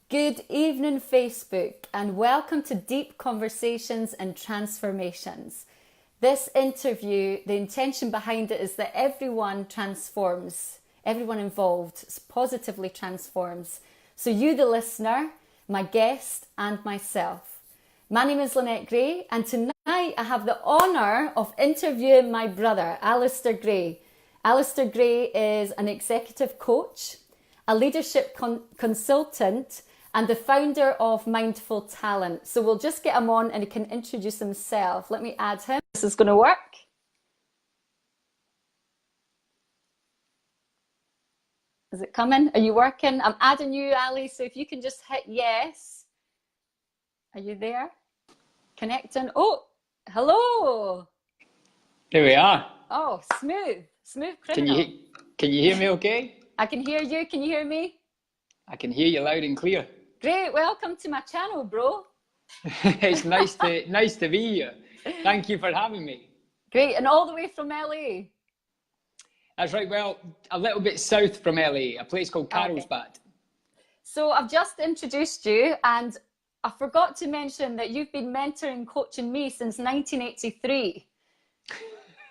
Good evening, Facebook, and welcome to Deep Conversations and Transformations. This interview, the intention behind it is that everyone transforms, everyone involved positively transforms. So you, the listener, my guest, and myself. My name is Lynette Gray, and tonight I have the honour of interviewing my brother, Alister Gray. Alister Gray is an executive coach, a leadership consultant, and the founder of Mindful Talent. So we'll just get him on and he can introduce himself. Let me add him. This is going to work. Is it coming? Are you working? I'm adding you, Ali, so if you can just hit yes. Are you there? Connecting. Oh, hello. Here we are. Oh, smooth criminal. Can you hear me okay? I can hear you. Can you hear me? I can hear you loud and clear. Great. Welcome to my channel, bro. It's nice to be here. Thank you for having me. Great. And all the way from LA. That's right. Well, a little bit south from LA, a place called Carlsbad. Okay. So I've just introduced you, and I forgot to mention that you've been mentoring, coaching me since 1983.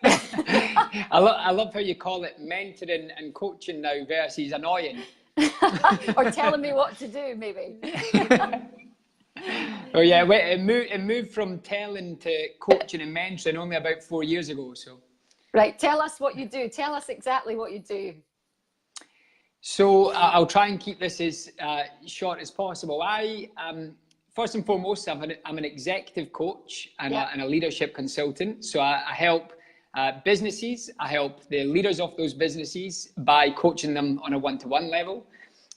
I love how you call it mentoring and coaching now versus annoying. Or telling me what to do, maybe. Oh yeah, it moved from telling to coaching and mentoring only about 4 years ago. So. Right, tell us what you do. Tell us exactly what you do. So I'll try and keep this as short as possible. First and foremost, I'm an executive coach and, a leadership consultant. So I help businesses. I help the leaders of those businesses by coaching them on a one-to-one level.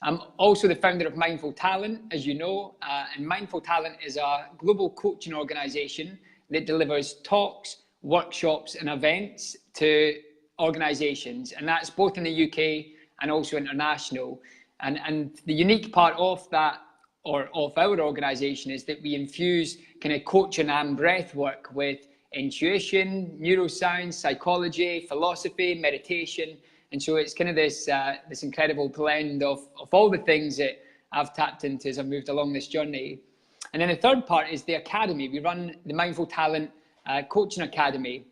I'm also the founder of Mindful Talent, as you know, and Mindful Talent is a global coaching organization that delivers talks, workshops and events to organizations, and that's both in the UK and also international. And the unique part of that, or of our organization, is that we infuse kind of coaching and breath work with intuition, neuroscience, psychology, philosophy, meditation. And so it's kind of this incredible blend of all the things that I've tapped into as I've moved along this journey. And then the third part is the academy. We run the Mindful Talent Coaching Academy,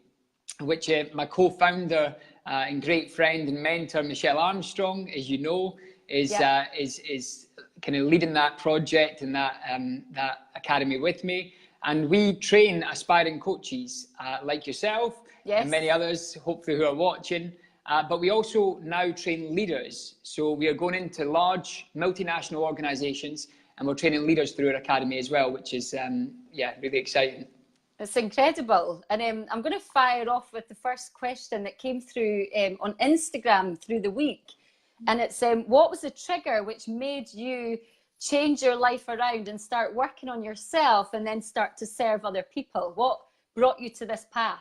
which my co-founder and great friend and mentor, Michelle Armstrong, as you know, is kind of leading that project and that academy with me. And we train aspiring coaches like yourself and many others, hopefully, who are watching. But we also now train leaders. So we are going into large multinational organizations and we're training leaders through our academy as well, which is, really exciting. It's incredible. And I'm going to fire off with the first question that came through on Instagram through the week. And it's, what was the trigger which made you change your life around and start working on yourself and then start to serve other people? What brought you to this path?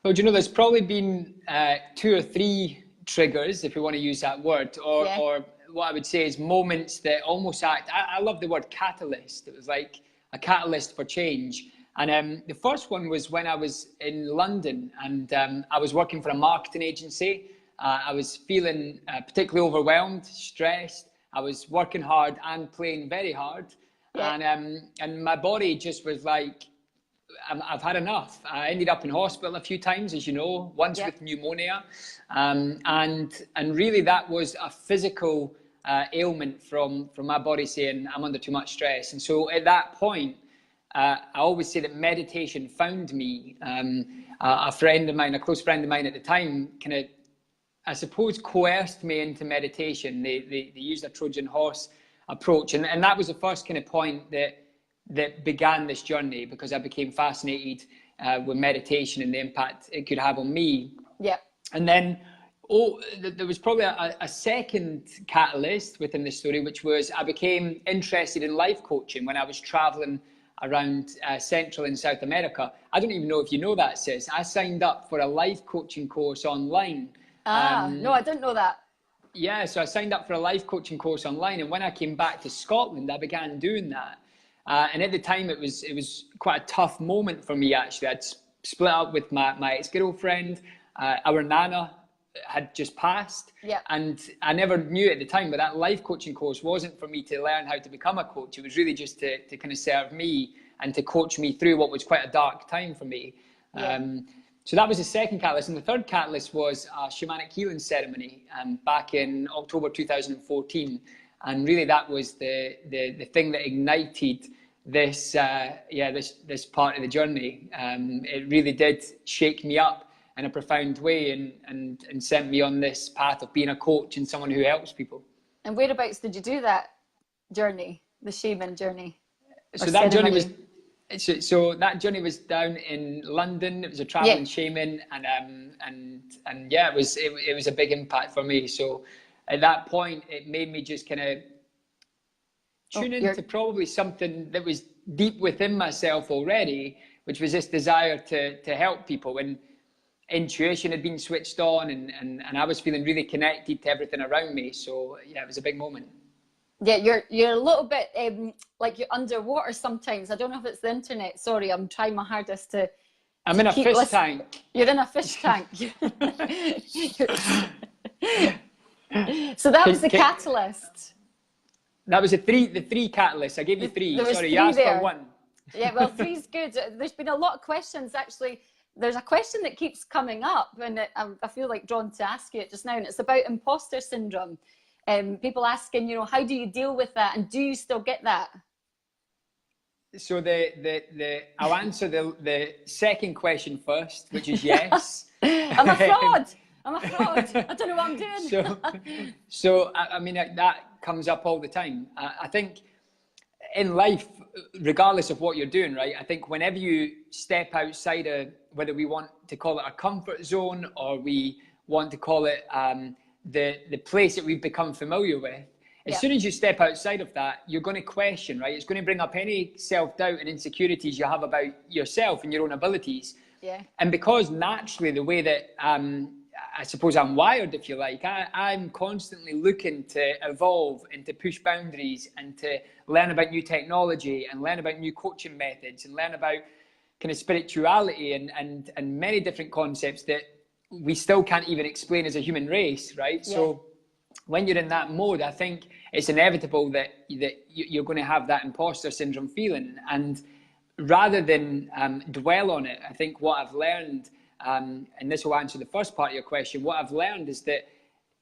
Well, do you know, there's probably been 2 or 3 triggers, if you want to use that word, or what I would say is moments that almost act. I love the word catalyst. It was like a catalyst for change. And the first one was when I was in London and I was working for a marketing agency. I was feeling particularly overwhelmed, stressed. I was working hard and playing very hard. And my body just was like, I've had enough. I ended up in hospital a few times, as you know, once with pneumonia. And really that was a physical ailment from my body saying I'm under too much stress. And so at that point, I always say that meditation found me. A friend of mine, a close friend of mine at the time, kind of, I suppose, coerced me into meditation. They used a Trojan horse approach. And that was the first kind of point that began this journey, because I became fascinated with meditation and the impact it could have on me. Yeah. And then, there was probably a second catalyst within the story, which was I became interested in life coaching when I was traveling around Central and South America. I don't even know if you know that, sis. I signed up for a life coaching course online. No, I didn't know that. Yeah, so I signed up for a life coaching course online, and when I came back to Scotland, I began doing that. And at the time, it was quite a tough moment for me, actually. I'd split up with my ex-girlfriend. Our Nana had just passed. Yeah. And I never knew at the time, but that life coaching course wasn't for me to learn how to become a coach. It was really just to kind of serve me and to coach me through what was quite a dark time for me. Yeah. So that was the second catalyst. And the third catalyst was a shamanic healing ceremony back in October 2014. And really that was the thing that ignited this this part of the journey. It really did shake me up in a profound way and sent me on this path of being a coach and someone who helps people. And whereabouts did you do that journey, the shaman journey? So that journey was that journey was down in London. It was a traveling shaman, and yeah, it was a big impact for me. So at that point, it made me just kind of tune into probably something that was deep within myself already, which was this desire to help people. And intuition had been switched on, and I was feeling really connected to everything around me. So yeah, it was a big moment. Yeah, you're a little bit like you're underwater sometimes. I don't know if it's the internet. Sorry, I'm trying my hardest to. I'm in a fish tank. You're in a fish tank. So that was the catalyst. That was the three catalysts. I gave you three. Sorry, you asked for one. Yeah, well, three's good. There's been a lot of questions actually. There's a question that keeps coming up, and I feel like drawn to ask you it just now, and it's about imposter syndrome. People asking, how do you deal with that, and do you still get that? So I'll answer the second question first, which is yes. I'm a fraud. I don't know what I'm doing. So I mean that comes up all the time. I think in life, regardless of what you're doing, right? I think whenever you step outside of, whether we want to call it our comfort zone or we want to call it the place that we've become familiar with, as soon as you step outside of that, you're going to question, right? It's going to bring up any self-doubt and insecurities you have about yourself and your own abilities. Yeah. And because naturally the way that I suppose I'm wired, if you like, I'm constantly looking to evolve and to push boundaries and to learn about new technology and learn about new coaching methods and learn about kind of spirituality and many different concepts that we still can't even explain as a human race, right? Yeah. So when you're in that mode, I think it's inevitable that you're going to have that imposter syndrome feeling. And rather than dwell on it, I think what I've learned, and this will answer the first part of your question, what I've learned is that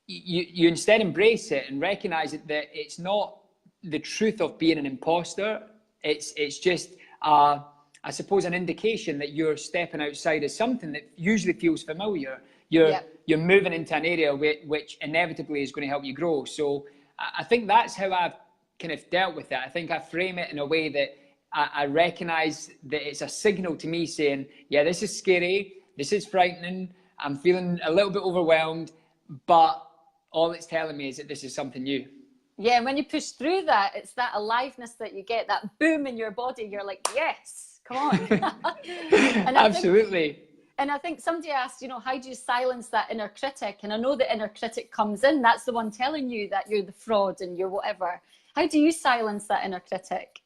you instead embrace it and recognize that it's not the truth of being an imposter. It's just, I suppose, an indication that you're stepping outside of something that usually feels familiar. You're moving into an area which inevitably is going to help you grow. So I think that's how I've kind of dealt with it. I think I frame it in a way that I recognize that it's a signal to me saying, yeah, this is scary, this is frightening, I'm feeling a little bit overwhelmed, but all it's telling me is that this is something new. Yeah, and when you push through that, it's that aliveness that you get, that boom in your body. You're like, yes, come on. And absolutely. I think somebody asked, how do you silence that inner critic? And I know the inner critic comes in. That's the one telling you that you're the fraud and you're whatever. How do you silence that inner critic?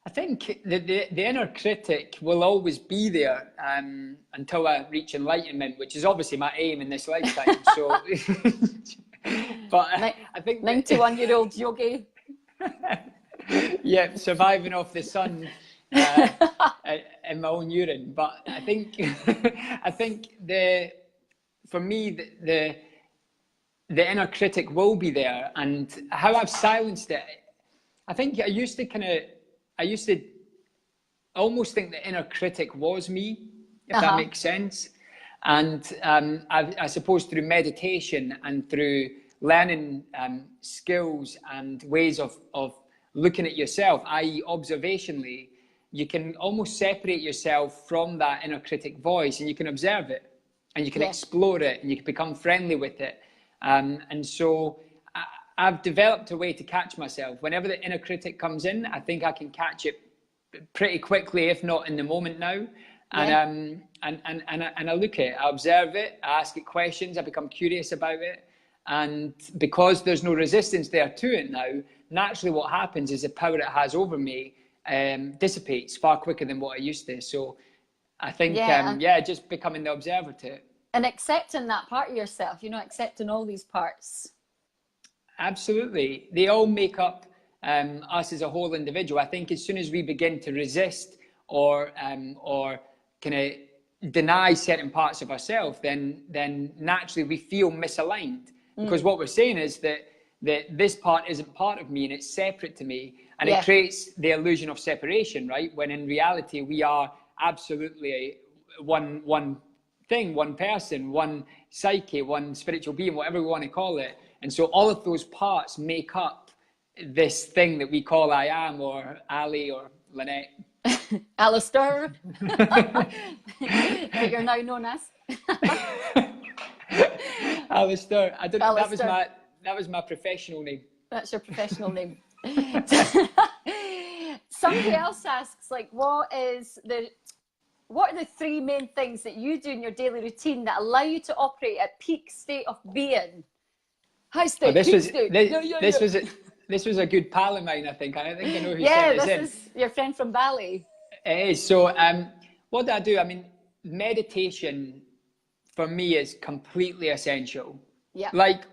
I think the inner critic will always be there until I reach enlightenment, which is obviously my aim in this lifetime. So, but I think 91-year-old yogi. Yeah, surviving off the sun in my own urine. But I think for me the inner critic will be there, and how I've silenced it. I think I used to almost think the inner critic was me, if that makes sense. And I suppose through meditation and through learning skills and ways of looking at yourself, i.e. observationally, you can almost separate yourself from that inner critic voice, and you can observe it and you can explore it and you can become friendly with it. And so I've developed a way to catch myself. Whenever the inner critic comes in, I think I can catch it pretty quickly, if not in the moment now. And I look at it, I observe it, I ask it questions, I become curious about it. And because there's no resistance there to it now, naturally what happens is the power it has over me dissipates far quicker than what I used to. So I think, just becoming the observer to it. And accepting that part of yourself, accepting all these parts. Absolutely. They all make up us as a whole individual. I think as soon as we begin to resist or kind of deny certain parts of ourselves, then naturally we feel misaligned. Because what we're saying is that this part isn't part of me and it's separate to me. And it creates the illusion of separation, right? When in reality, we are absolutely one thing, one person, one psyche, one spiritual being, whatever we want to call it. And so all of those parts make up this thing that we call I am, or Ali, or Lynette. Alister, that you're now known as. Alister. Alister. That was my professional name. That's your professional name. Somebody else asks, like, what are the three main things that you do in your daily routine that allow you to operate at peak state of being? High state, this was a good pal of mine, I think. I think I know who sent this in. This is your friend from Bali. It is. So what do I do? I mean, meditation for me is completely essential. Yeah. Like,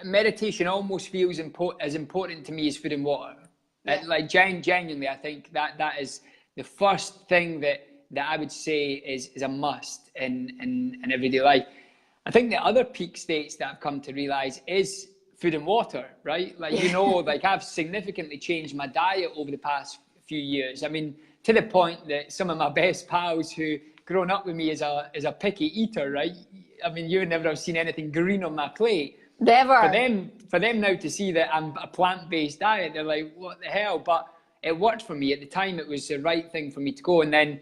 meditation almost feels as important to me as food and water. Yeah. Like, genuinely, I think that is the first thing that I would say is a must in everyday life. I think the other peak states that I've come to realize is food and water, right? Like, like I've significantly changed my diet over the past few years. I mean, to the point that some of my best pals who grown up with me as a picky eater, right? I mean, you would never have seen anything green on my plate. Never. For them now to see that I'm a plant-based diet, they're like, what the hell? But it worked for me. At the time, it was the right thing for me to go. And then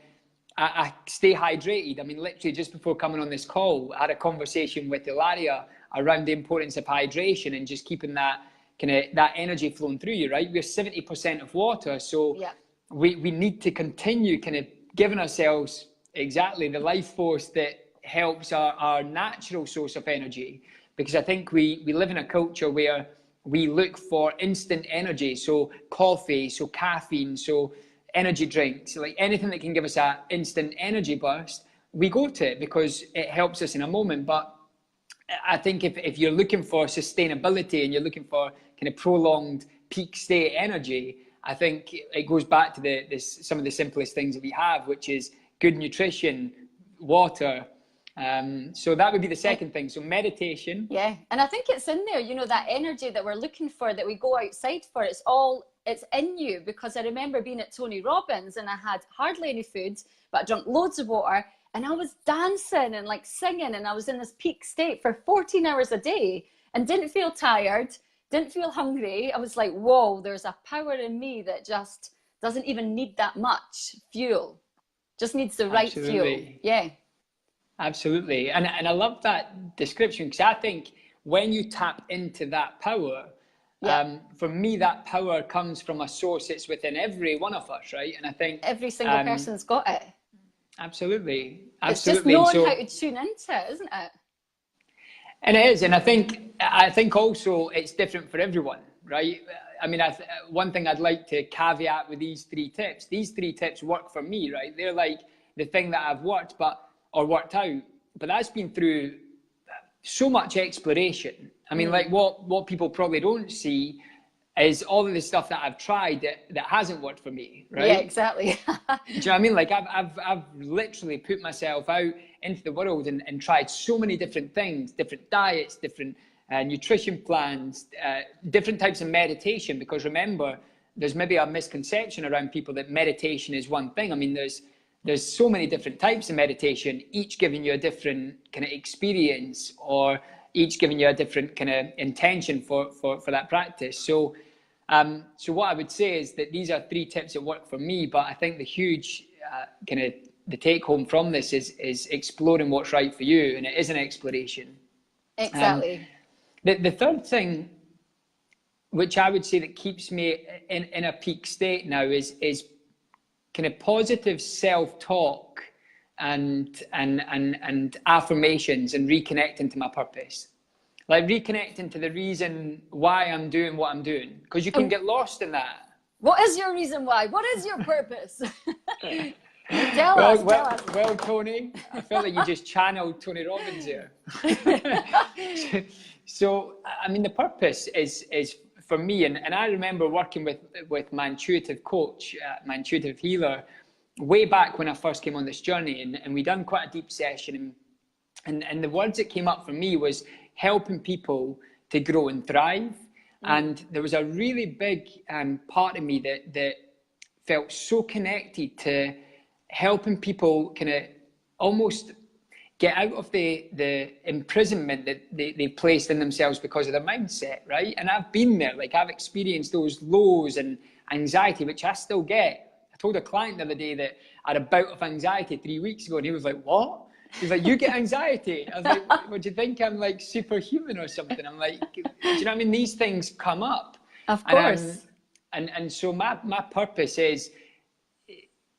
I stay hydrated. I mean, literally just before coming on this call, I had a conversation with Ilaria around the importance of hydration and just keeping that energy flowing through you, right? We're 70% of water. So we need to continue kind of giving ourselves exactly the life force that helps our natural source of energy. Because I think we live in a culture where we look for instant energy. So coffee, so caffeine, so energy drinks, like anything that can give us an instant energy burst, we go to it because it helps us in a moment. But I think if you're looking for sustainability and you're looking for kind of prolonged peak state energy, I think it goes back to some of the simplest things that we have, which is good nutrition, water. So that would be the second thing. So meditation. Yeah. And I think it's in there, that energy that we're looking for, that we go outside for, it's in you. Because I remember being at Tony Robbins and I had hardly any food, but I drank loads of water and I was dancing and like singing, and I was in this peak state for 14 hours a day and didn't feel tired, didn't feel hungry. I was like, whoa, there's a power in me that just doesn't even need that much fuel. Just needs the right fuel. Yeah. Absolutely. And I love that description, because I think when you tap into that power, for me, that power comes from a source that's within every one of us, right? And I think every single person's got it. Absolutely. It's just knowing how to tune into it, isn't it? And it is. And I think also it's different for everyone, right? I mean, one thing I'd like to caveat with these three tips work for me, right? They're like the thing that I've worked out, but that's been through so much exploration. I mean, like what people probably don't see is all of the stuff that I've tried that hasn't worked for me, right? Yeah, exactly. Do you know what I mean? Like I've literally put myself out into the world and tried so many different things, different diets, different nutrition plans, different types of meditation. Because remember, there's maybe a misconception around people that meditation is one thing. I mean, there's so many different types of meditation, each giving you a different kind of experience, or each giving you a different kind of intention for that practice. So what I would say is that these are three tips that work for me, but I think the huge kind of the take home from this is exploring what's right for you, and it is an exploration. Exactly. The third thing, which I would say that keeps me in a peak state now, is kind of positive self-talk and affirmations, and reconnecting to my purpose. Like reconnecting to the reason why I'm doing what I'm doing, because you can get lost in that. What is your reason why? What is your purpose? Tell us. Well, Tony, I felt like you just channeled Tony Robbins there. So, I mean, the purpose is for me, and I remember working with my intuitive coach, my intuitive healer, way back when I first came on this journey, and we done quite a deep session, and the words that came up for me was helping people to grow and thrive. And there was a really big part of me that felt so connected to helping people kind of almost get out of the imprisonment that they've placed in themselves because of their mindset, right? And I've been there, like I've experienced those lows and anxiety, which I still get. I told a client the other day that I had a bout of anxiety 3 weeks ago, and he was like, what? He's like, you get anxiety? I was like, what do you think? I'm like superhuman or something? I'm like, do you know what I mean? These things come up. Of course. And so my purpose is,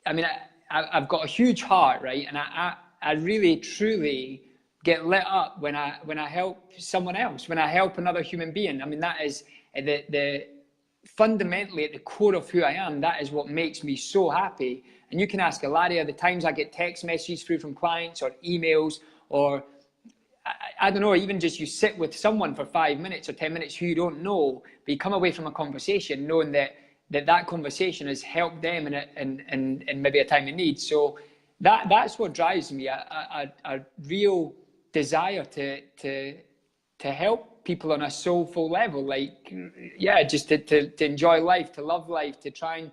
I mean, I've got a huge heart, right? And I really, truly get lit up when I help someone else, when I help another human being. I mean, that is the fundamentally at the core of who I am. That is what makes me so happy. And you can ask Ilaria the times I get text messages through from clients or emails, or I don't know, even just you sit with someone for 5 minutes or 10 minutes who you don't know, but you come away from a conversation knowing that conversation has helped them in maybe a time of need. So that's what drives me, a real desire to help people on a soulful level, like, yeah, just to enjoy life, to love life, to try and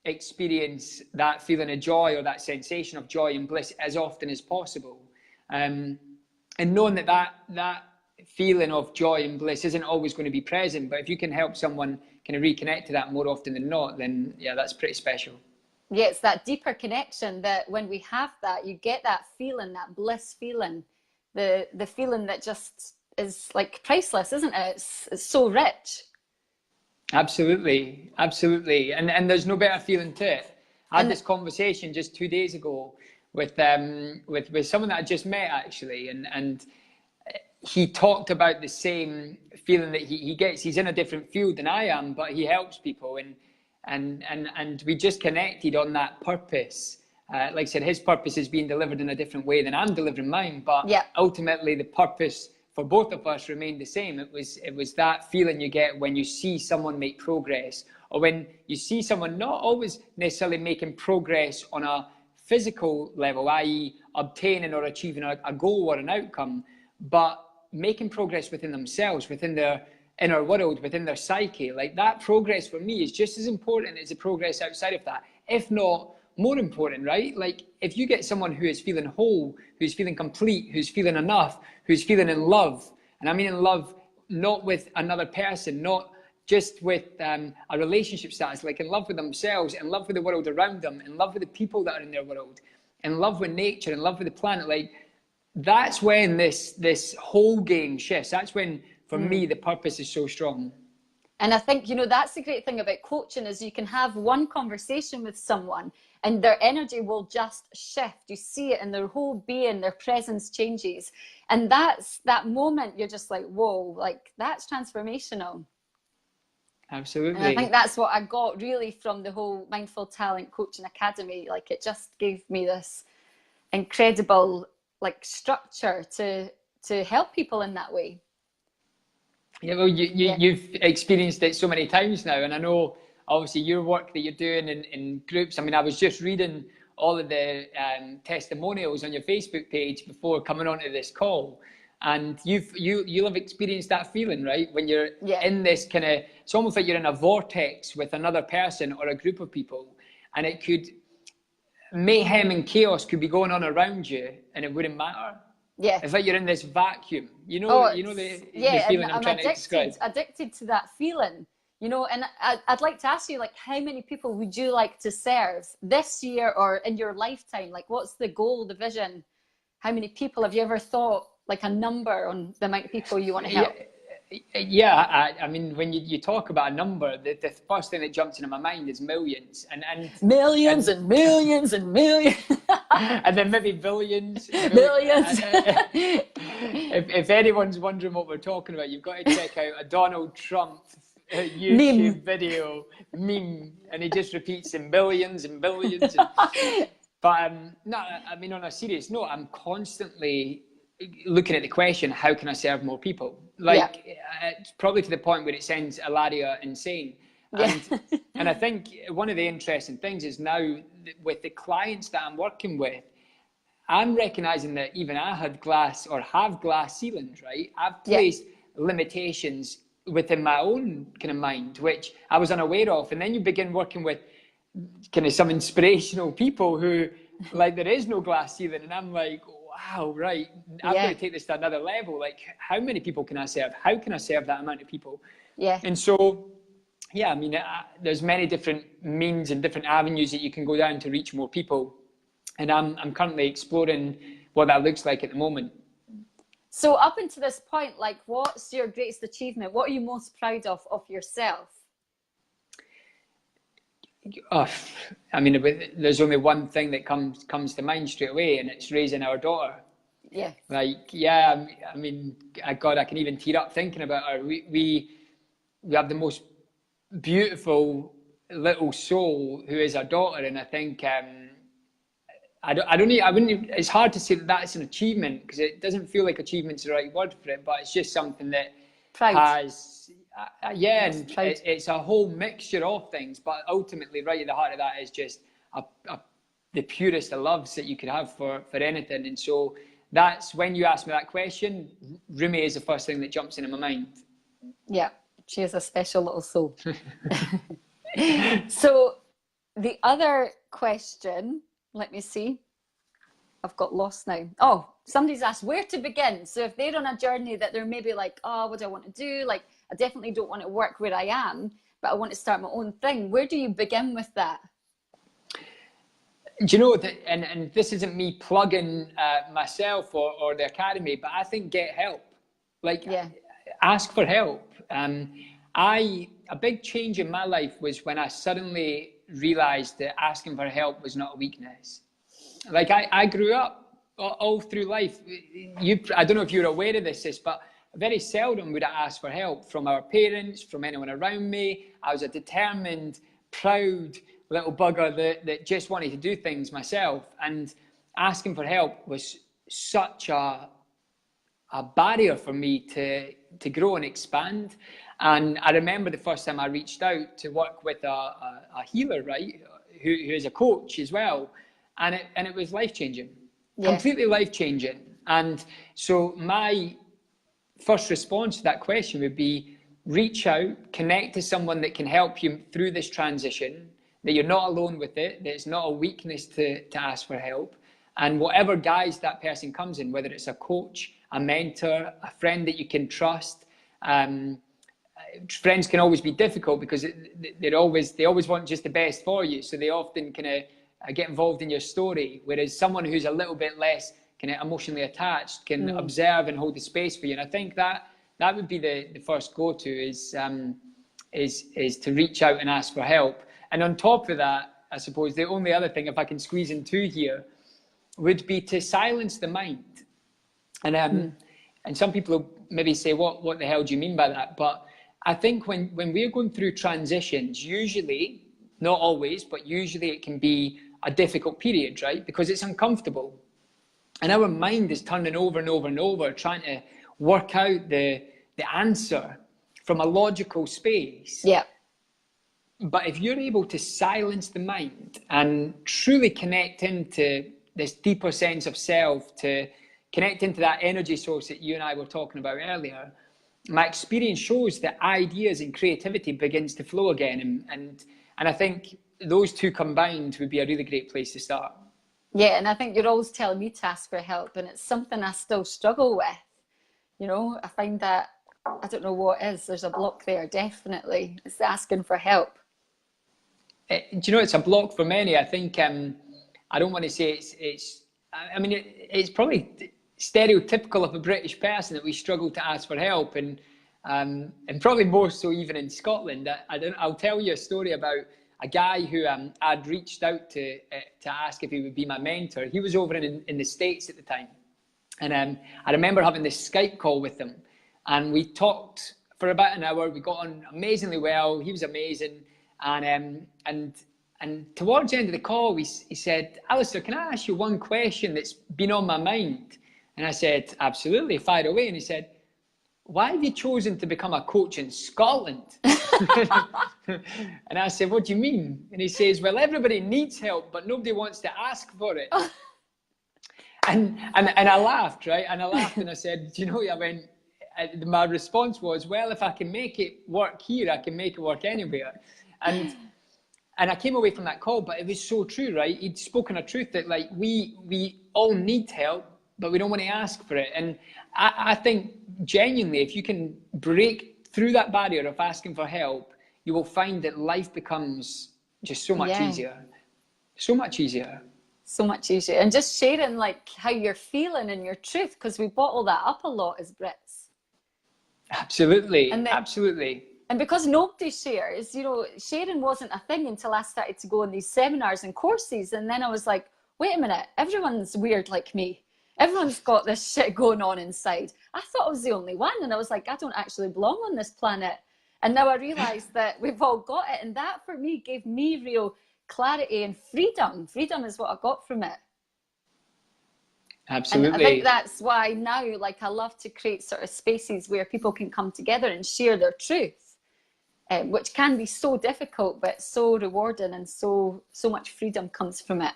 experience that feeling of joy or that sensation of joy and bliss as often as possible. And knowing that feeling of joy and bliss isn't always going to be present, but if you can help someone kind of reconnect to that more often than not, then yeah, that's pretty special. Yeah, it's that deeper connection that when we have that, you get that feeling, that bliss feeling, the feeling that just is like priceless, isn't it? It's so rich. Absolutely. And there's no better feeling to it. I had this conversation just 2 days ago with someone that I just met, actually, and he talked about the same feeling that he gets. He's in a different field than I am, but he helps people, and we just connected on that purpose. Like I said, his purpose is being delivered in a different way than I'm delivering mine, but ultimately the purpose for both of us remained the same. It was that feeling you get when you see someone make progress, or when you see someone not always necessarily making progress on a physical level, i.e. obtaining or achieving a goal or an outcome, but making progress within themselves, within their inner world, within their psyche. Like, that progress for me is just as important as the progress outside of that, if not more important, right? Like, if you get someone who is feeling whole, who's feeling complete, who's feeling enough, who's feeling in love, and I mean in love not with another person, not just with a relationship status, like in love with themselves, in love with the world around them, in love with the people that are in their world, in love with nature, in love with the planet. Like, that's when this whole game shifts. That's when, for me, the purpose is so strong. And I think, that's the great thing about coaching, is you can have one conversation with someone and their energy will just shift. You see it in their whole being, their presence changes. And that's that moment you're just like, whoa, like, that's transformational. Absolutely. And I think that's what I got really from the whole Mindful Talent Coaching Academy. Like, it just gave me this incredible like structure to help people in that way. Yeah, well, you've experienced it so many times now, and I know obviously your work that you're doing in groups. I mean, I was just reading all of the testimonials on your Facebook page before coming onto this call, and you'll have experienced that feeling, right? When you're in this kind of, it's almost like you're in a vortex with another person or a group of people, and it could, mayhem and chaos could be going on around you, and it wouldn't matter. Yeah. It's like you're in this vacuum. The feeling I'm trying to describe. Addicted to that feeling, and I'd like to ask you, like, how many people would you like to serve this year or in your lifetime? Like, what's the goal, the vision? How many people have you ever thought, like, a number on the amount of people you want to help? Yeah, I mean, when you talk about a number, the first thing that jumps into my mind is millions, and millions and millions and millions, and then maybe billions. Millions. If anyone's wondering what we're talking about, you've got to check out a Donald Trump YouTube video meme, and he just repeats in billions and billions. But no, I mean, on a serious note, I'm constantly looking at the question, how can I serve more people? Like, it's probably to the point where it sounds Ilaria insane. Yeah. And I think one of the interesting things is now with the clients that I'm working with, I'm recognizing that even I had glass or have glass ceilings, right? I've placed limitations within my own kind of mind, which I was unaware of. And then you begin working with kind of some inspirational people who, like, there is no glass ceiling. And I'm like, wow, right. I've got to take this to another level. Like, how many people can I serve? How can I serve that amount of people? Yeah. And so, yeah, I mean, there's many different means and different avenues that you can go down to reach more people. And I'm currently exploring what that looks like at the moment. So up until this point, like, what's your greatest achievement? What are you most proud of yourself? Oh, I mean, there's only one thing that comes to mind straight away, and it's raising our daughter. Yeah. Like, yeah, I mean, God, I can even tear up thinking about her. We have the most beautiful little soul who is our daughter, and I think I wouldn't. It's hard to say that that's an achievement because it doesn't feel like achievement's the right word for it, but it's just something that has. Yeah, and it's a whole mixture of things, but ultimately, right at the heart of that is just the purest of loves that you could have for anything. And so that's when you ask me that question, Rumi is the first thing that jumps into my mind. Yeah, she is a special little soul. So the other question, let me see. I've got lost now. Oh, somebody's asked where to begin. So if they're on a journey that they're maybe like, oh, what do I want to do? Like, I definitely don't want to work where I am, but I want to start my own thing. Where do you begin with that? Do you know that, and this isn't me plugging myself or the academy, but I think get help. Like, ask for help. A big change in my life was when I suddenly realized that asking for help was not a weakness. Like, I grew up all through life. I don't know if you're aware of this, but very seldom would I ask for help from our parents, from anyone around me. I was a determined, proud little bugger that just wanted to do things myself. And asking for help was such a barrier for me to grow and expand. And I remember the first time I reached out to work with a healer, right, who is a coach as well. And it was life-changing, completely life-changing. And so my first response to that question would be reach out, connect to someone that can help you through this transition, that you're not alone with it, that it's not a weakness to ask for help. And whatever guise that person comes in, whether it's a coach, a mentor, a friend that you can trust. Friends can always be difficult because they always want just the best for you. So they often kind of get involved in your story. Whereas someone who's a little bit less kind of emotionally attached can observe and hold the space for you. And I think that would be the first go-to is to reach out and ask for help. And on top of that, I suppose the only other thing, if I can squeeze in two here, would be to silence the mind. And some people maybe say, what the hell do you mean by that? But I think when we're going through transitions, usually, not always, but usually it can be a difficult period, right? Because it's uncomfortable. And our mind is turning over and over and over, trying to work out the answer from a logical space. Yeah. But if you're able to silence the mind and truly connect into this deeper sense of self, to connect into that energy source that you and I were talking about earlier, my experience shows that ideas and creativity begins to flow again. And I think those two combined would be a really great place to start. Yeah, and I think you're always telling me to ask for help, and it's something I still struggle with. You know, I find that, I don't know what it is, there's a block there, definitely. It's asking for help. Do you know, it's a block for many. I think, I don't want to say it's probably stereotypical of a British person that we struggle to ask for help, and probably more so even in Scotland. I'll tell you a story about a guy who I'd reached out to ask if he would be my mentor. He was over in the States at the time. And I remember having this Skype call with him. And we talked for about an hour. We got on amazingly well. He was amazing. And And towards the end of the call, he said, Alister, can I ask you one question that's been on my mind? And I said, absolutely, fire away. And he said, why have you chosen to become a coach in Scotland? And I said, what do you mean? And he says, well, everybody needs help, but nobody wants to ask for it. And I laughed, right? And I laughed and I said, do you know, my response was, well, if I can make it work here, I can make it work anywhere. And I came away from that call, but it was so true, right? He'd spoken a truth that like we all need help, but we don't want to ask for it. And I think genuinely, if you can break through that barrier of asking for help, you will find that life becomes just so much easier. So much easier. So much easier. And just sharing like how you're feeling and your truth, because we bottle that up a lot as Brits. Absolutely. Absolutely. And because nobody shares, you know, sharing wasn't a thing until I started to go on these seminars and courses. And then I was like, wait a minute, everyone's weird like me. Everyone's got this shit going on inside. I thought I was the only one. And I was like, I don't actually belong on this planet. And now I realized that we've all got it. And that for me gave me real clarity and freedom. Freedom is what I got from it. Absolutely. And I think that's why now, like, I love to create sort of spaces where people can come together and share their truth, which can be so difficult, but so rewarding, and so much freedom comes from it.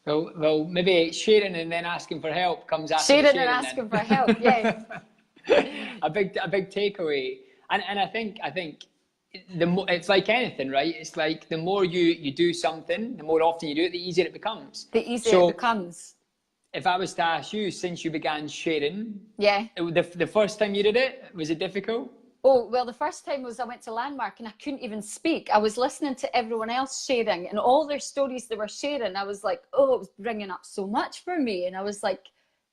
Well, maybe sharing and then asking for help comes after sharing and asking for help, yeah. a big takeaway, and I think it's like anything, right? It's like the more you do something, the more often you do it, the easier it becomes. The easier it becomes. If I was to ask you, since you began sharing, the first time you did it, was it difficult? Oh, well, the first time was I went to Landmark and I couldn't even speak. I was listening to everyone else sharing and all their stories they were sharing. I was like, oh, it was bringing up so much for me. And I was like,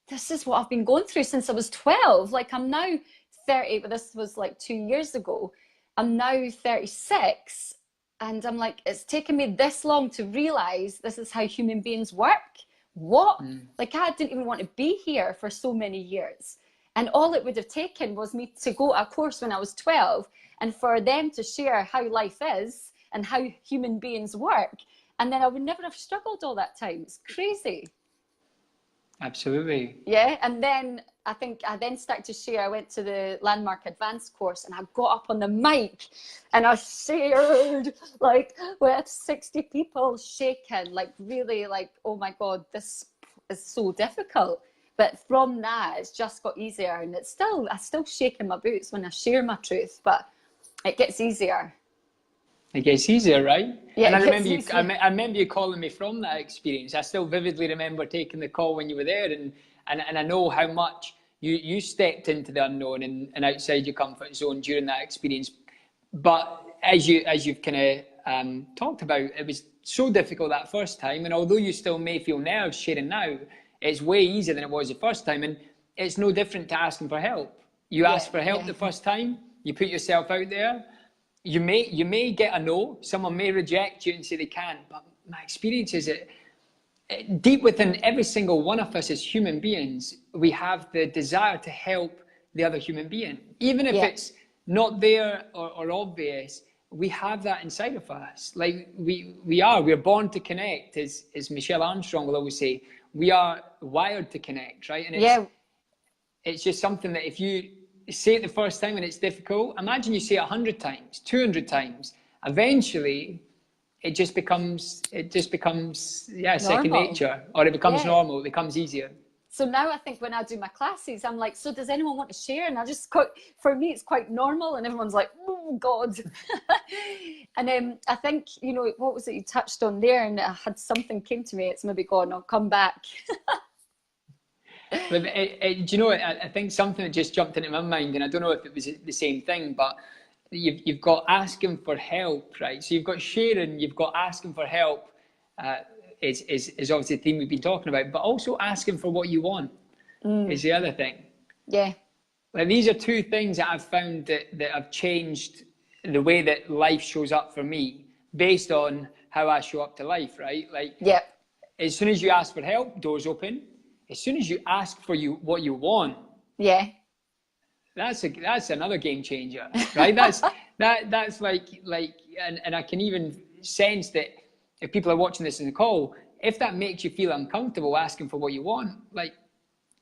this is what I've been going through since I was 12. Like, I'm now 30, but this was like 2 years ago. I'm now 36. And I'm like, it's taken me this long to realize this is how human beings work. What? Like, I didn't even want to be here for so many years. And all it would have taken was me to go to a course when I was 12 and for them to share how life is and how human beings work. And then I would never have struggled all that time. It's crazy. Absolutely. Yeah. And then I think I then started to share. I went to the Landmark Advanced course and I got up on the mic and I shared like with 60 people shaking, like really like, oh my God, this is so difficult. But from that, it's just got easier, and I still shake in my boots when I share my truth, but it gets easier. It gets easier, right? Yeah, and I remember you calling me from that experience. I still vividly remember taking the call when you were there, and I know how much you stepped into the unknown and outside your comfort zone during that experience. But as you've kind of talked about, it was so difficult that first time, and although you still may feel nerves sharing now, it's way easier than it was the first time, and it's no different to asking for help. You ask for help the first time, you put yourself out there, you may get a no, someone may reject you and say they can't, but my experience is that deep within every single one of us as human beings, we have the desire to help the other human being. Even if it's not there or obvious, we have that inside of us. Like we're born to connect, as Michelle Armstrong will always say. We are wired to connect, right? And it's just something that if you say it the first time and it's difficult, imagine you say it 100 times, 200 times. Eventually, it just becomes second nature, or it becomes normal. It becomes easier. So now I think when I do my classes, I'm like, so does anyone want to share? And for me, it's quite normal, and everyone's like, oh God. And I think, you know, what was it you touched on there? And I had something came to me. It's maybe gone. I'll come back. Do you know, I think something that just jumped into my mind, and I don't know if it was the same thing, but you've got asking for help, right? So you've got sharing, you've got asking for help. Is obviously the theme we've been talking about, but also asking for what you want is the other thing. Yeah. Like, these are two things that I've found that have changed the way that life shows up for me based on how I show up to life, right? Like, as soon as you ask for help, doors open. As soon as you ask for what you want, that's another game changer, right? That's like, and I can even sense that if people are watching this in the call, if that makes you feel uncomfortable asking for what you want, like,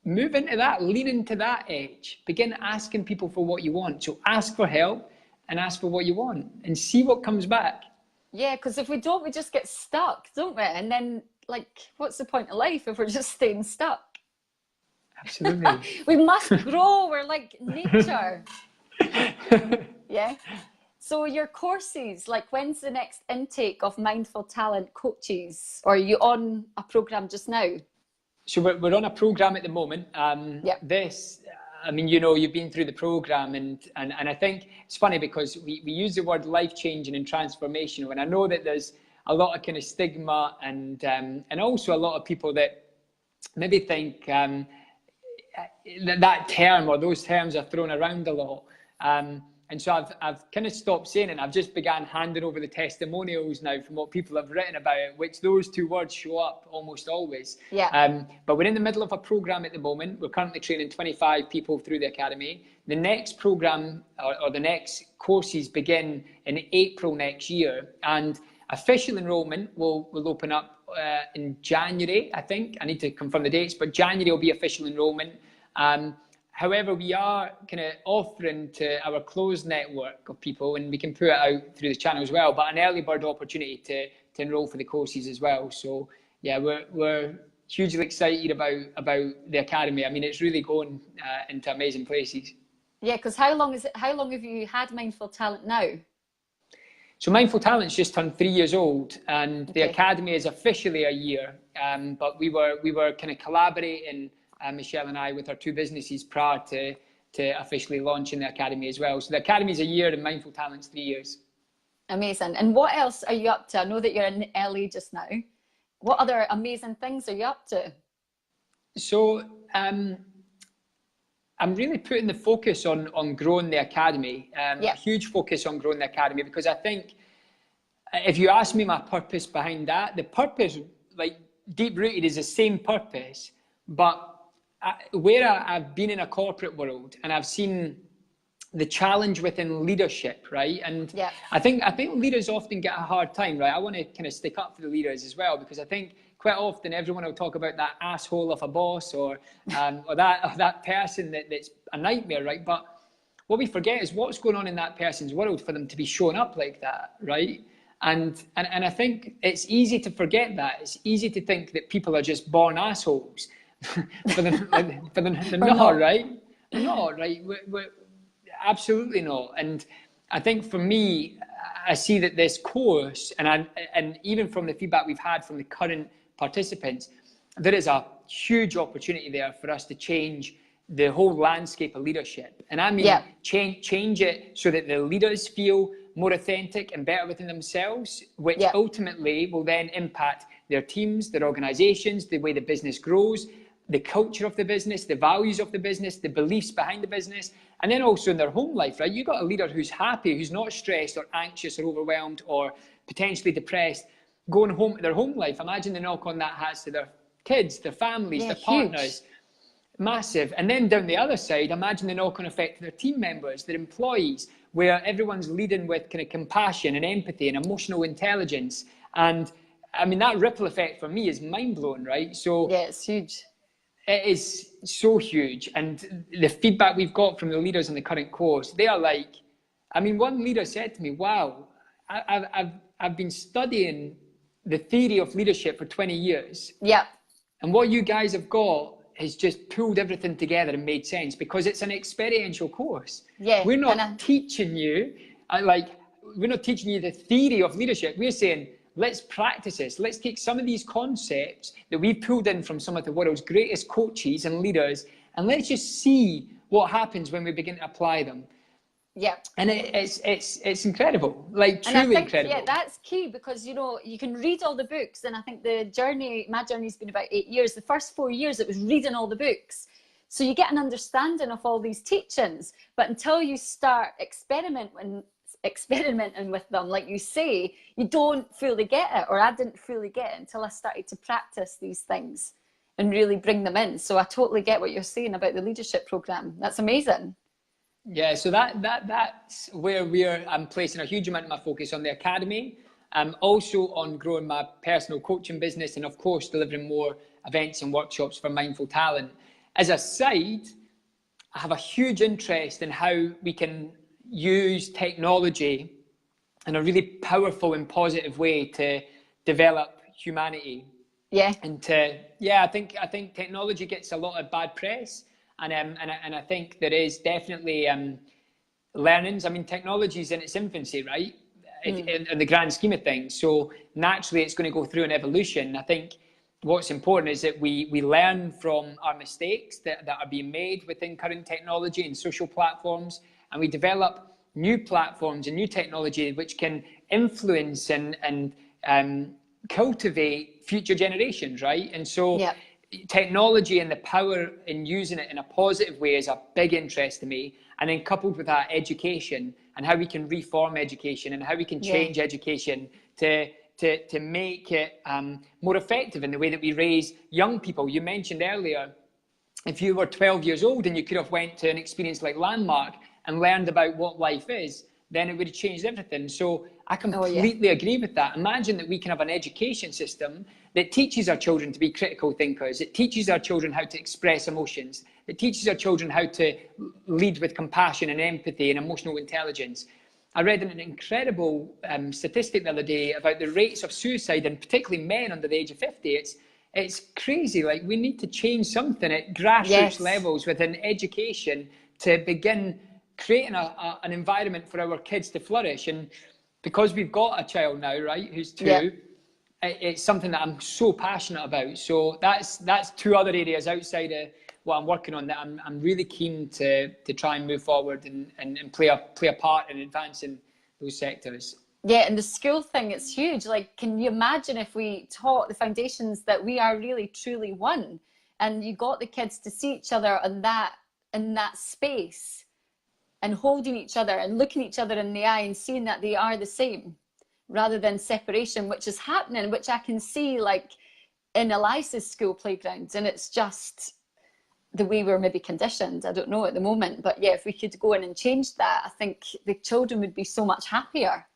move into that, lean into that edge, begin asking people for what you want. So ask for help and ask for what you want and see what comes back. Yeah, because if we don't, we just get stuck, don't we? And then, like, what's the point of life if we're just staying stuck? Absolutely. We must grow. We're like nature. Yeah. So your courses, like, when's the next intake of Mindful Talent coaches? Or are you on a program just now? So we're on a program at the moment. This, I mean, you know, you've been through the program, and I think it's funny because we use the word life-changing and transformational, and I know that there's a lot of kind of stigma and also a lot of people that maybe think that term or those terms are thrown around a lot. And so I've kind of stopped saying it, and I've just began handing over the testimonials now from what people have written about it, which those two words show up almost always. Yeah. But we're in the middle of a program at the moment. We're currently training 25 people through the academy. The next program or the next courses begin in April next year, and official enrollment will open up in January, I think. I need to confirm the dates, but January will be official enrollment. However, we are kind of offering to our closed network of people, and we can put it out through the channel as well, but an early bird opportunity to enroll for the courses as well. So yeah, we're hugely excited about the academy. I mean, it's really going into amazing places. Yeah, because how long have you had Mindful Talent now? So Mindful Talent's just turned 3 years old, and the academy is officially a year. But we were kind of collaborating, Michelle and I, with our two businesses prior to officially launching the academy as well. So the academy is a year and Mindful Talent's 3 years. Amazing. And what else are you up to? I know that you're in LA just now. What other amazing things are you up to? So I'm really putting the focus on growing the academy. A huge focus on growing the academy, because I think if you ask me my purpose behind that, the purpose, like, deep rooted, is the same purpose, but where I've been in a corporate world and I've seen the challenge within leadership, right? And I think leaders often get a hard time, right? I want to kind of stick up for the leaders as well, because I think quite often everyone will talk about that asshole of a boss or that person that's a nightmare, right? But what we forget is what's going on in that person's world for them to be showing up like that, right? And I think it's easy to forget that. It's easy to think that people are just born assholes. They're not, right? They're not, right? We're absolutely not. And I think for me, I see that this course, and even from the feedback we've had from the current participants, there is a huge opportunity there for us to change the whole landscape of leadership. And I mean, change it so that the leaders feel more authentic and better within themselves, which ultimately will then impact their teams, their organizations, the way the business grows, the culture of the business, the values of the business, the beliefs behind the business, and then also in their home life, right? You've got a leader who's happy, who's not stressed or anxious or overwhelmed or potentially depressed, going home to their home life. Imagine the knock on that has to their kids, their families, their partners. Massive. And then down the other side, imagine the knock on effect to their team members, their employees, where everyone's leading with kind of compassion and empathy and emotional intelligence. And I mean, that ripple effect for me is mind blowing, right? So yeah, it's huge. It is so huge. And the feedback we've got from the leaders in the current course, they are like, I mean, one leader said to me, wow, I've been studying the theory of leadership for 20 years. Yeah. And what you guys have got has just pulled everything together and made sense, because it's an experiential course. Yeah. We're not teaching you, we're not teaching you the theory of leadership. We're saying, let's practice this. Let's take some of these concepts that we've pulled in from some of the world's greatest coaches and leaders, and let's just see what happens when we begin to apply them. Yeah. And it's incredible, like truly incredible. Yeah, that's key, because, you know, you can read all the books, and I think my journey's been about 8 years. The first 4 years it was reading all the books. So you get an understanding of all these teachings, but until you start experimenting with them, like you say, you don't fully get it, or I didn't fully get it until I started to practice these things and really bring them in. So I totally get what you're saying about the leadership program. That's amazing. Yeah, so that's where I'm placing a huge amount of my focus on the academy. Also on growing my personal coaching business, and of course delivering more events and workshops for mindful talent. As a side, I have a huge interest in how we can use technology in a really powerful and positive way to develop humanity. Yeah. And I think technology gets a lot of bad press, and I think there is definitely learnings. I mean, technology is in its infancy, right? In the grand scheme of things. So naturally, it's going to go through an evolution. I think what's important is that we learn from our mistakes that are being made within current technology and social platforms, and we develop new platforms and new technology which can influence and cultivate future generations, right? And so technology and the power in using it in a positive way is a big interest to me. And then coupled with that, education and how we can reform education and how we can change education to make it more effective in the way that we raise young people. You mentioned earlier, if you were 12 years old and you could have went to an experience like Landmark and learned about what life is, then it would have changed everything. So I completely agree with that. Imagine that we can have an education system that teaches our children to be critical thinkers. It teaches our children how to express emotions. It teaches our children how to lead with compassion and empathy and emotional intelligence. I read an incredible statistic the other day about the rates of suicide, and particularly men under the age of 50. It's crazy. Like, we need to change something at grassroots levels within education to begin creating an environment for our kids to flourish. And because we've got a child now, right, who's 2, it's something that I'm so passionate about. So that's 2 other areas outside of what I'm working on that I'm really keen to try and move forward and play a part in advancing those sectors. Yeah, and the school thing, it's huge. Like, can you imagine if we taught the foundations that we are really truly one, and you got the kids to see each other in that space, and holding each other and looking each other in the eye and seeing that they are the same, rather than separation, which is happening, which I can see like in Eliza's school playgrounds, and it's just the way we're maybe conditioned. I don't know at the moment, but yeah, if we could go in and change that, I think the children would be so much happier.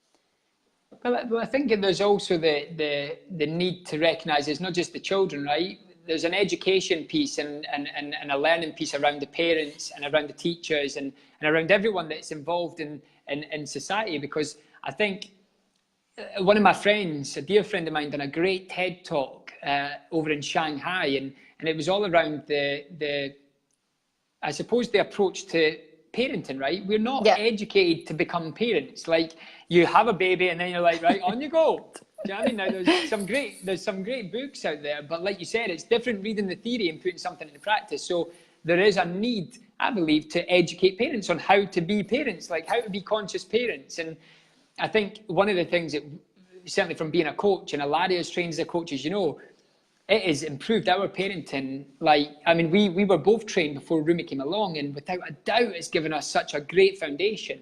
Well, I think there's also the need to recognise it's not just the children, right? There's an education piece and a learning piece around the parents and around the teachers and around everyone that's involved in society. Because I think one of my friends, a dear friend of mine, done a great TED talk over in Shanghai, and it was all around the I suppose the approach to parenting, right? We're not educated to become parents. Like, you have a baby and then you're like, right, on you go. Do you know what I mean? Now, there's some great books out there, but like you said, it's different reading the theory and putting something into practice. So there is a need, I believe, to educate parents on how to be parents, like how to be conscious parents. And I think one of the things that, certainly from being a coach, and Larry has trained as a coach, as you know, it has improved our parenting. Like, I mean, we were both trained before Rumi came along, and without a doubt, it's given us such a great foundation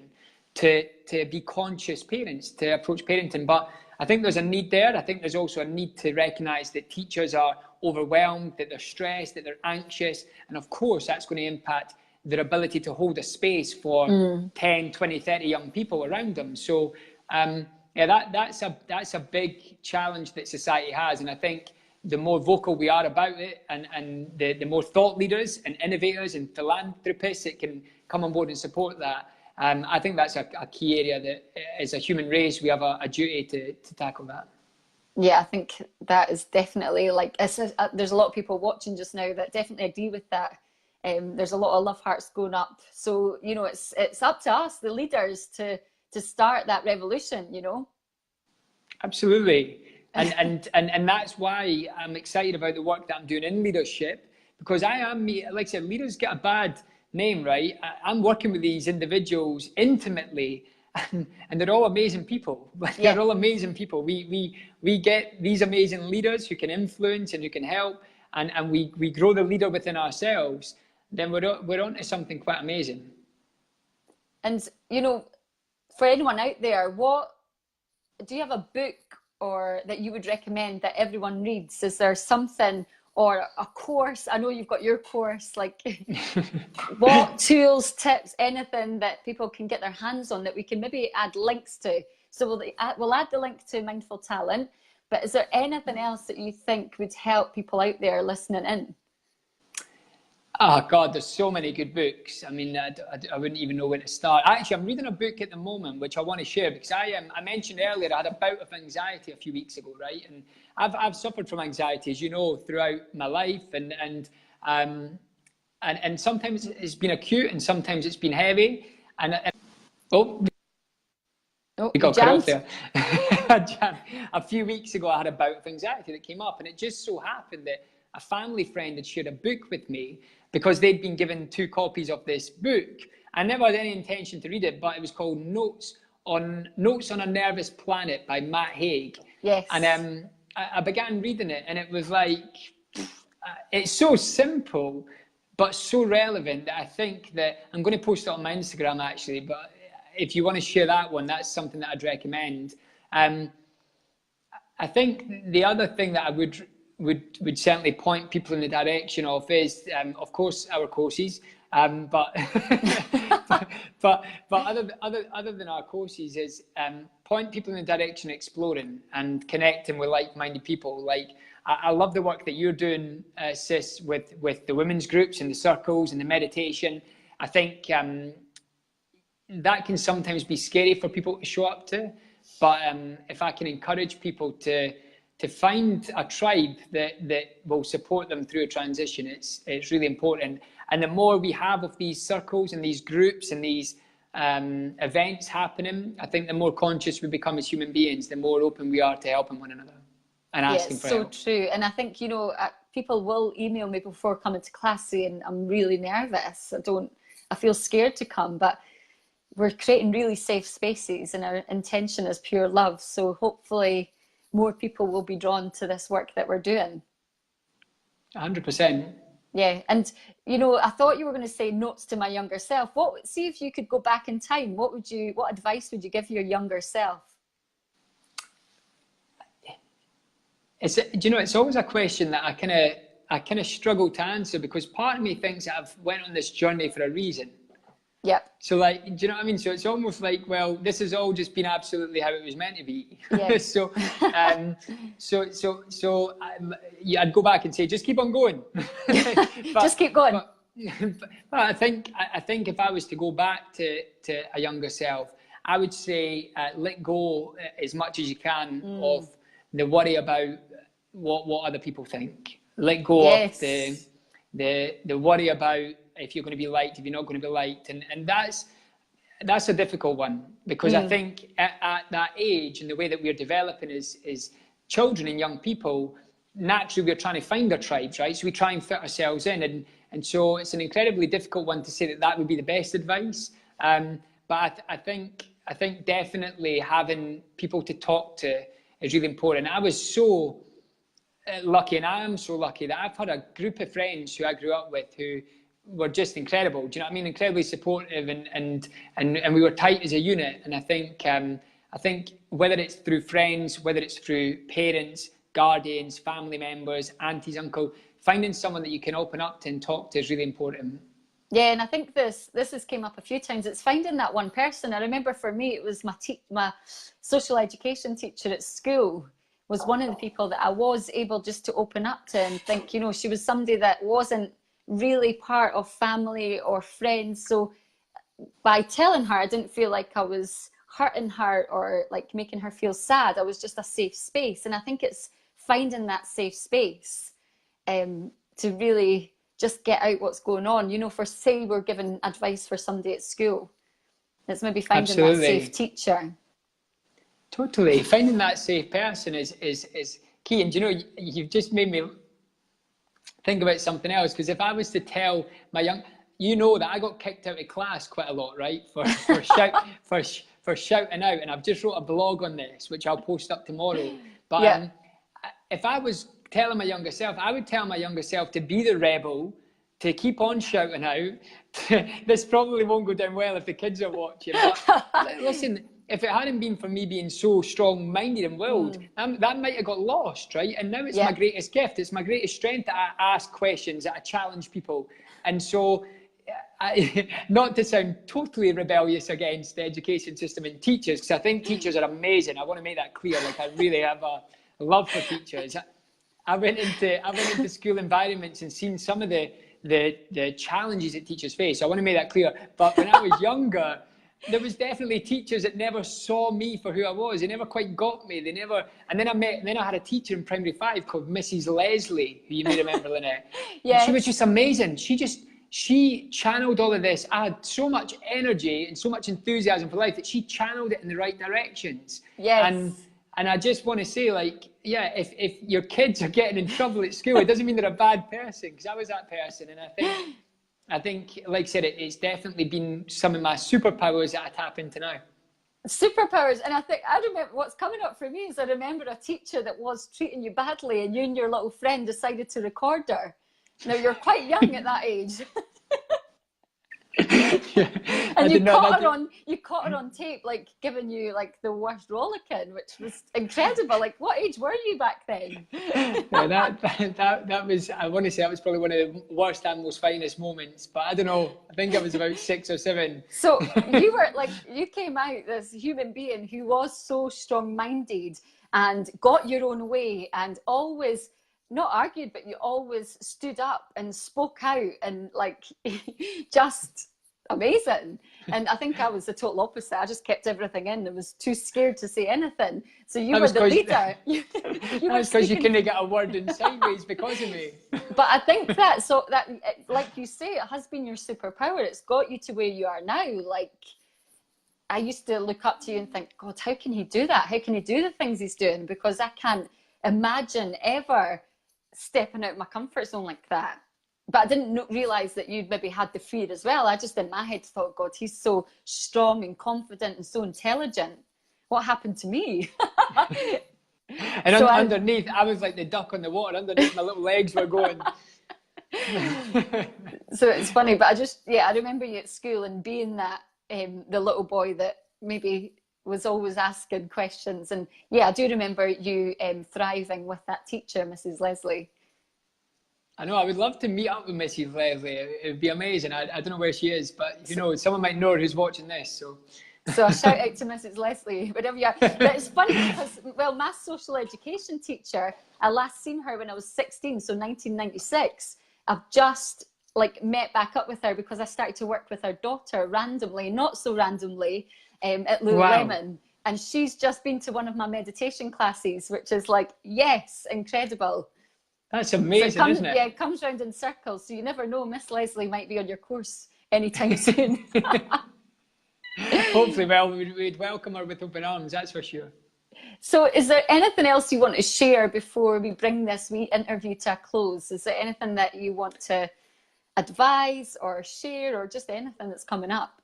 to be conscious parents, to approach parenting. But I think there's a need there. I think there's also a need to recognise that teachers are overwhelmed, that they're stressed, that they're anxious. And of course, that's going to impact their ability to hold a space for 10, 20, 30 young people around them. So, that's a big challenge that society has. And I think the more vocal we are about it, and the more thought leaders and innovators and philanthropists that can come on board and support that, I think that's a key area that, as a human race, we have a duty to tackle that. Yeah, I think that is definitely, like, there's a lot of people watching just now that definitely agree with that. There's a lot of love hearts going up. So, you know, it's up to us, the leaders, to start that revolution, you know? Absolutely. And that's why I'm excited about the work that I'm doing in leadership, because I am, like I said, leaders get a bad name, right? I'm working with these individuals intimately, and they're all amazing people. They're all amazing people. We get these amazing leaders who can influence and who can help, and we grow the leader within ourselves. Then we're on to something quite amazing. And, you know, for anyone out there, do you have a book or that you would recommend that everyone reads? Is there something, or a course? I know you've got your course, like what tools, tips, anything that people can get their hands on that we can maybe add links to, So we'll add the link to Mindful Talent. But is there anything else that you think would help people out there listening in? Oh God, there's so many good books. I mean, I wouldn't even know where to start. Actually, I'm reading a book at the moment which I want to share, because I mentioned earlier I had a bout of anxiety a few weeks ago, right? And I've suffered from anxiety, as you know, throughout my life, and sometimes it's been acute and sometimes it's been heavy. We got cut off there. A few weeks ago, I had a bout of anxiety that came up, and it just so happened that a family friend had shared a book with me because they'd been given 2 copies of this book. I never had any intention to read it, but it was called Notes on a Nervous Planet by Matt Haig. Yes. And I began reading it, and it was like, it's so simple, but so relevant that I think that I'm going to post it on my Instagram actually, but if you want to share that one, that's something that I'd recommend. I think the other thing that I would certainly point people in the direction of is, of course, our courses. But other than our courses is point people in the direction of exploring and connecting with like-minded people. Like I love the work that you're doing, Sis, with the women's groups and the circles and the meditation. I think that can sometimes be scary for people to show up to, but if I can encourage people to find a tribe that will support them through a transition, it's really important. And the more we have of these circles and these groups and these events happening, I think the more conscious we become as human beings, the more open we are to helping one another and asking for help. So true. And I think, people will email me before coming to class saying, I'm really nervous. I feel scared to come, but we're creating really safe spaces and our intention is pure love. So hopefully more people will be drawn to this work that we're doing. 100%. Yeah. And, I thought you were going to say notes to my younger self. See if you could go back in time. What advice would you give your younger self? It's always a question that I kind of struggle to answer, because part of me thinks that I've went on this journey for a reason. Yeah. So do you know what I mean? So it's almost like, well, this has all just been absolutely how it was meant to be. Yeah. I'd go back and say, just keep on going. Just keep going. But I think if I was to go back to a younger self, I would say let go as much as you can of the worry about what other people think. Let go of the worry about if you're going to be liked, if you're not going to be liked. And that's a difficult one, because I think at that age and the way that we're developing is children and young people, naturally we're trying to find our tribes, right? So we try and fit ourselves in. And so it's an incredibly difficult one to say that would be the best advice. But I think definitely having people to talk to is really important. I was so lucky, and I am so lucky, that I've had a group of friends who I grew up with who were just incredible. Do you know what I mean? Incredibly supportive, and we were tight as a unit. And I think whether it's through friends, whether it's through parents, guardians, family members, aunties, uncle, finding someone that you can open up to and talk to is really important. Yeah, and I think this has came up a few times. It's finding that one person. I remember for me, it was my social education teacher at school was one of the people that I was able just to open up to and think, she was somebody that wasn't really part of family or friends. So by telling her, I didn't feel like I was hurting her or like making her feel sad. I was just a safe space. And I think it's finding that safe space to really just get out what's going on. For say we're giving advice for somebody at school, it's maybe finding that safe teacher. Totally. Finding that safe person is key. And you've just made me think about something else, because if I was to tell my that I got kicked out of class quite a lot, right? For shouting out, and I've just wrote a blog on this, which I'll post up tomorrow. But if I was telling my younger self, I would tell my younger self to be the rebel, to keep on shouting out. This probably won't go down well if the kids are watching. But listen, if it hadn't been for me being so strong-minded and willed, that might have got lost, right? And now it's my greatest gift. It's my greatest strength that I ask questions, that I challenge people. And so not to sound totally rebellious against the education system and teachers, because I think teachers are amazing. I want to make that clear. Like, I really have a love for teachers. I went into school environments and seen some of the challenges that teachers face. So I want to make that clear. But when I was younger, there was definitely teachers that never saw me for who I was. They never quite got me. They never. And then I had a teacher in primary 5 called Mrs. Leslie, who you may remember, Lynette. Yeah. She was just amazing. She channeled all of this. I had so much energy and so much enthusiasm for life that she channeled it in the right directions. Yes. And I just want to say, like, yeah, if your kids are getting in trouble at school, it doesn't mean they're a bad person, because I was that person. And I think, like I said, it's definitely been some of my superpowers that I tap into now. Superpowers. And I remember what's coming up for me is I remember a teacher that was treating you badly, and you and your little friend decided to record her. Now, you're quite young at that age. And you caught her on tape, like giving you like the worst rollicking, which was incredible. Like, what age were you back then? Yeah, that was, I want to say that was probably one of the worst and most finest moments, but I don't know, I think I was about 6 or 7. So you came out this human being who was so strong-minded and got your own way, and always not argued, but you always stood up and spoke out, and like just amazing. And I think I was the total opposite. I just kept everything in. I was too scared to say anything. So you were the leader. That's because you couldn't get a word in sideways because of me. But I think that, like you say, it has been your superpower. It's got you to where you are now. Like, I used to look up to you and think, God, how can he do that? How can he do the things he's doing? Because I can't imagine ever stepping out of my comfort zone like that. But I didn't realise that you'd maybe had the fear as well. I just in my head thought, God, he's so strong and confident and so intelligent. What happened to me? And so underneath, I was like the duck on the water. Underneath, my little legs were going. So it's funny, but I remember you at school and being that the little boy that maybe was always asking questions. And yeah, I do remember you thriving with that teacher, Mrs. Leslie. I know, I would love to meet up with Mrs. Leslie. It would be amazing. I don't know where she is, but you know, someone might know her who's watching this. So a shout out to Mrs. Leslie, wherever you are. But it's funny because, well, my social education teacher, I last seen her when I was 16, so 1996. I've just like met back up with her because I started to work with her daughter randomly, not so randomly, at Lululemon. Wow. And she's just been to one of my meditation classes, which is like, yes, incredible. That's amazing, so isn't it? Yeah, it comes round in circles. So you never know, Miss Leslie might be on your course anytime soon. Hopefully, well, we'd welcome her with open arms, that's for sure. So is there anything else you want to share before we bring this wee interview to a close? Is there anything that you want to advise or share, or just anything that's coming up?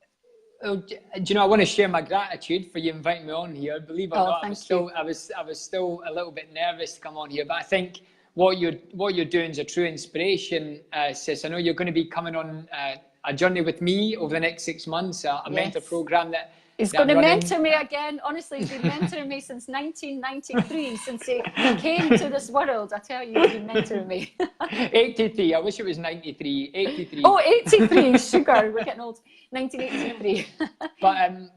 Oh, do you know, I want to share my gratitude for you inviting me on here. Believe it or not, I was still a little bit nervous to come on here, but I think what you're doing is a true inspiration, sis. I know you're going to be coming on a journey with me over the next 6 months, a mentor program that he's going to mentor me again. Honestly, he's been mentoring me since 1993, since he came to this world. I tell you, he's been mentoring me. 83. I wish it was 93. 83. Oh, 83. Sugar. We're getting old. 1983.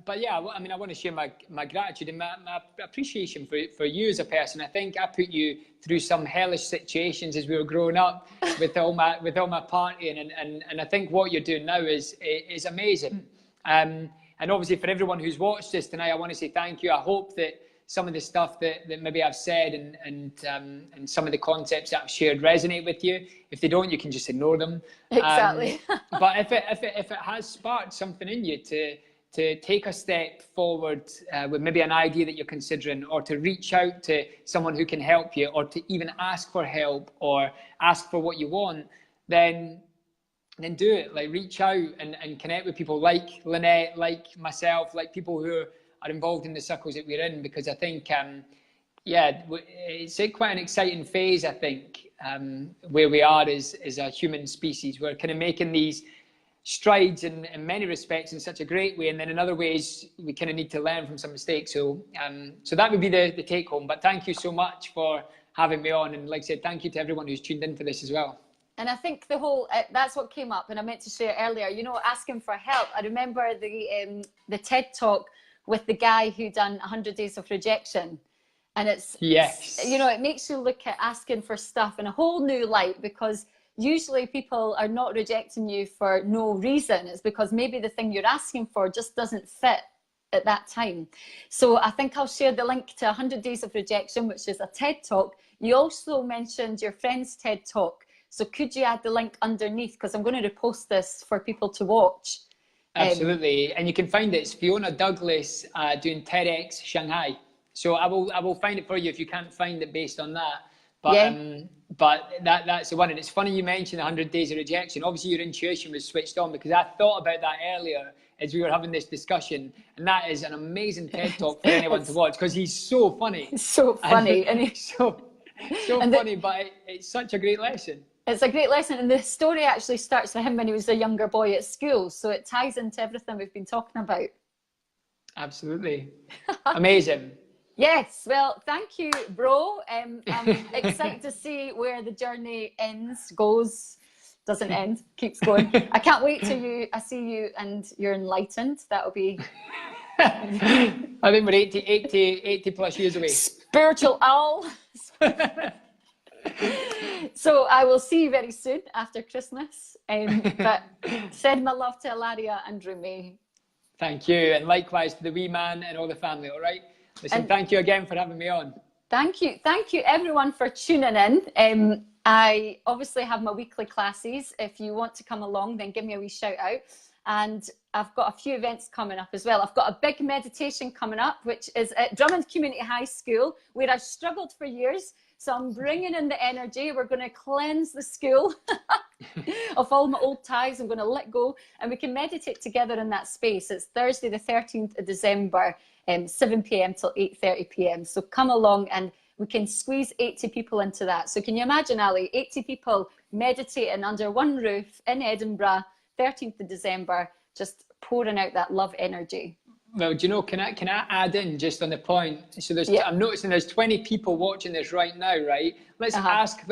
But yeah, I mean, I want to share my gratitude and my appreciation for you as a person. I think I put you through some hellish situations as we were growing up with all my partying, and I think what you're doing now is amazing. And obviously, for everyone who's watched this tonight, I want to say thank you. I hope that some of the stuff that maybe I've said and some of the concepts that I've shared resonate with you. If they don't, you can just ignore them. Exactly. But if it has sparked something in you to take a step forward with maybe an idea that you're considering, or to reach out to someone who can help you, or to even ask for help or ask for what you want, then do it. Like, reach out and connect with people like Lynette, like myself, like people who are involved in the circles that we're in, because I think, it's quite an exciting phase, I think, where we are as a human species. We're kind of making these strides in many respects in such a great way, and then in other ways we kind of need to learn from some mistakes. So that would be the take home. But thank you so much for having me on, and like I said, thank you to everyone who's tuned into this as well. And I think the whole, that's what came up, and I meant to share earlier, you know, asking for help. I remember the TED Talk with the guy who done 100 Days of Rejection. And it's, yes, you know, it makes you look at asking for stuff in a whole new light, because usually people are not rejecting you for no reason. It's because maybe the thing you're asking for just doesn't fit at that time. So I think I'll share the link to 100 Days of Rejection, which is a TED Talk. You also mentioned your friend's TED Talk. So could you add the link underneath? Because I'm going to repost this for people to watch. Absolutely. And you can find it. It's Fiona Douglas doing TEDx Shanghai. So I will find it for you if you can't find it based on that. But Yeah. but that's the one. And it's funny you mentioned 100 Days of Rejection. Obviously your intuition was switched on, because I thought about that earlier as we were having this discussion. And that is an amazing TED Talk for anyone to watch, because he's so funny. It's so funny. And he's so funny, but it's such a great lesson. It's a great lesson, and the story actually starts with him when he was a younger boy at school, so it ties into everything we've been talking about. Absolutely. Amazing. Yes, well, thank you, bro. I'm excited to see where the journey goes, doesn't end, keeps going. I can't wait till I see you and you're enlightened. That'll be... I think we're 80 plus years away. Spiritual owl. So I will see you very soon after Christmas. But send my love to Ilaria and Rumi. Thank you. And likewise to the wee man and all the family, all right? Listen, thank you again for having me on. Thank you. Thank you, everyone, for tuning in. I obviously have my weekly classes. If you want to come along, then give me a wee shout out. And I've got a few events coming up as well. I've got a big meditation coming up, which is at Drummond Community High School, where I've struggled for years. So I'm bringing in the energy. We're going to cleanse the school of all my old ties. I'm going to let go, and we can meditate together in that space. It's Thursday, the 13th of December, 7 p.m. till 8:30 p.m. So come along, and we can squeeze 80 people into that. So can you imagine, Ali, 80 people meditating under one roof in Edinburgh, 13th of December, just pouring out that love energy. Well, do you know, can I add in just on the point? So I'm noticing there's 20 people watching this right now, right? Let's ask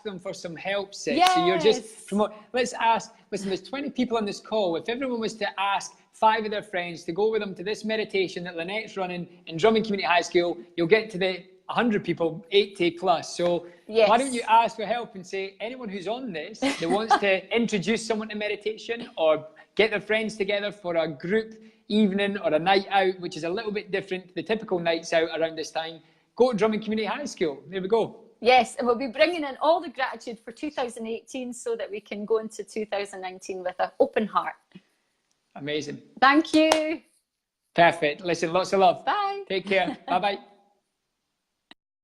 them for some help, Sis. Yes. So you're just listen, there's 20 people on this call. If everyone was to ask 5 of their friends to go with them to this meditation that Lynette's running in Drummond Community High School, you'll get to the 100 people, 80 plus. So why don't you ask for help and say, anyone who's on this that wants to introduce someone to meditation, or get their friends together for a group evening or a night out, which is a little bit different to the typical nights out around this time, go to Drummond Community High School. There we go. Yes, and we'll be bringing in all the gratitude for 2018 so that we can go into 2019 with an open heart. Amazing. Thank you. Perfect. Listen, lots of love. Bye. Take care. Bye-bye.